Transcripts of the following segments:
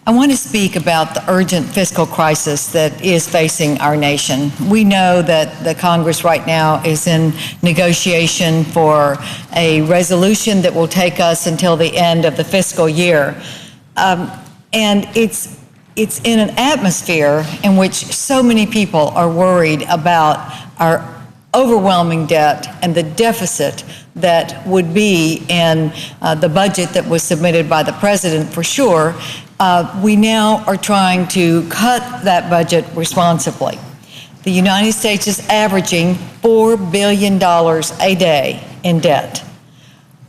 I want to speak about the urgent fiscal crisis that is facing our nation. We know that the Congress right now is in negotiation for a resolution that will take us until the end of the fiscal year. And it's in an atmosphere in which so many people are worried about our overwhelming debt and the deficit that would be in the budget that was submitted by the president, for sure. We now are trying to cut that budget responsibly. The United States is averaging $4 billion a day in debt.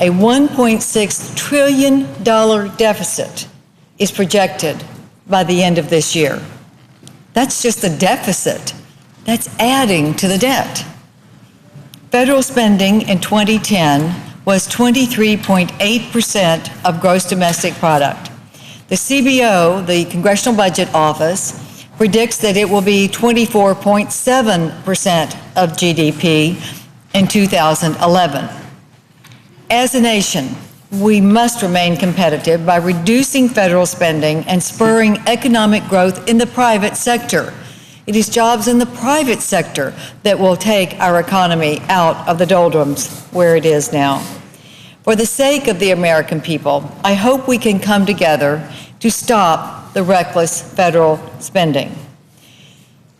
A $1.6 trillion deficit is projected by the end of this year. That's just the deficit. That's adding to the debt. Federal spending in 2010 was 23.8% of gross domestic product. The CBO, the Congressional Budget Office, predicts that it will be 24.7% of GDP in 2011. As a nation, we must remain competitive by reducing federal spending and spurring economic growth in the private sector. It is jobs in the private sector that will take our economy out of the doldrums where it is now. For the sake of the American people, I hope we can come together to stop the reckless federal spending.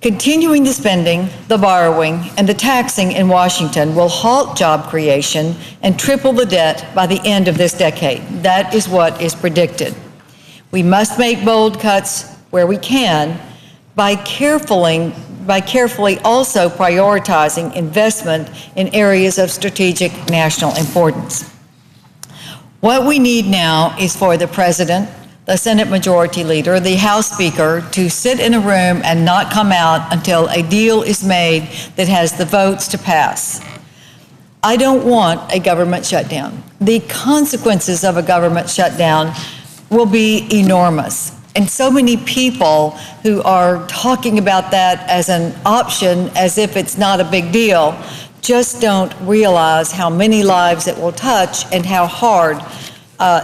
Continuing the spending, the borrowing, and the taxing in Washington will halt job creation and triple the debt by the end of this decade. That is what is predicted. We must make bold cuts where we can by carefully also prioritizing investment in areas of strategic national importance. What we need now is for the President, the Senate Majority Leader, the House Speaker to sit in a room and not come out until a deal is made that has the votes to pass. I don't want a government shutdown. The consequences of a government shutdown will be enormous. And so many people who are talking about that as an option, as if it's not a big deal, just don't realize how many lives it will touch and how hard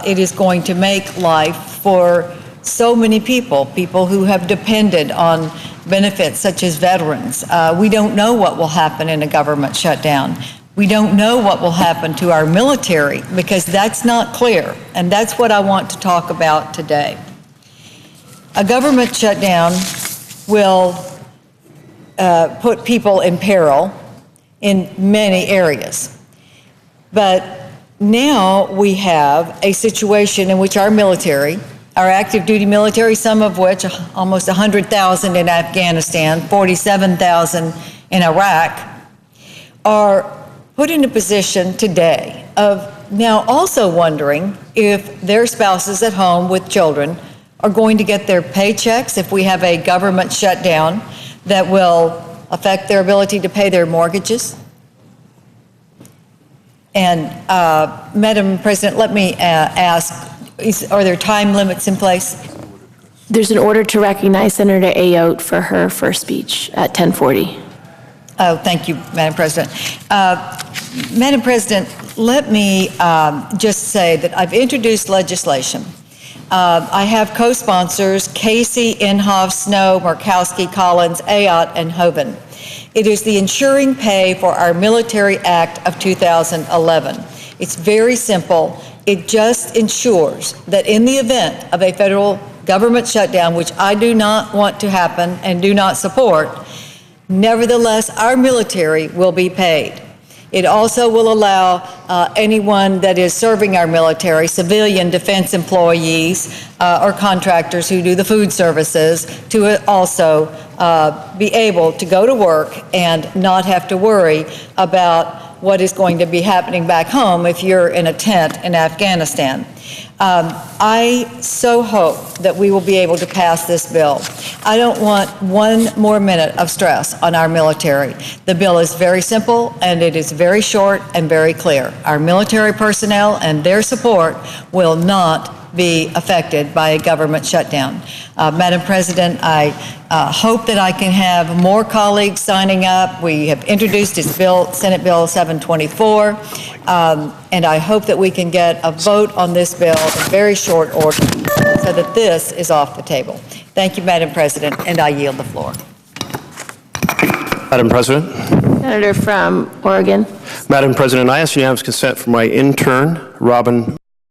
it is going to make life for so many people who have depended on benefits such as veterans. We don't know what will happen in a government shutdown. We don't know what will happen to our military because that's not clear, and that's what I want to talk about today. A government shutdown will put people in peril in many areas, but now we have a situation in which our military, our active duty military, some of which, almost 100,000 in Afghanistan, 47,000 in Iraq, are put in a position today of now also wondering if their spouses at home with children are going to get their paychecks if we have a government shutdown that will affect their ability to pay their mortgages. And Madam President, let me ask, are there time limits in place? There's an order to recognize Senator Ayotte for her first speech at 10:40. Oh, thank you, Madam President. Madam President, let me just say that I've introduced legislation. I have co-sponsors Casey, Inhofe, Snow, Murkowski, Collins, Ayotte, and Hoeven. It is the Ensuring Pay for Our Military Act of 2011. It's very simple. It just ensures that in the event of a federal government shutdown, which I do not want to happen and do not support, nevertheless, our military will be paid. It also will allow anyone that is serving our military, civilian defense employees or contractors who do the food services, to also be able to go to work and not have to worry about what is going to be happening back home if you're in a tent in Afghanistan. I so hope that we will be able to pass this bill. I don't want one more minute of stress on our military. The bill is very simple and it is very short and very clear. Our military personnel and their support will not be affected by a government shutdown. Madam President, I hope that I can have more colleagues signing up. We have introduced this bill, Senate Bill 724, and I hope that we can get a vote on this bill in very short order so that this is off the table. Thank you, Madam President, and I yield the floor. Madam President. Senator from Oregon. Madam President, I ask unanimous consent for my intern, Robin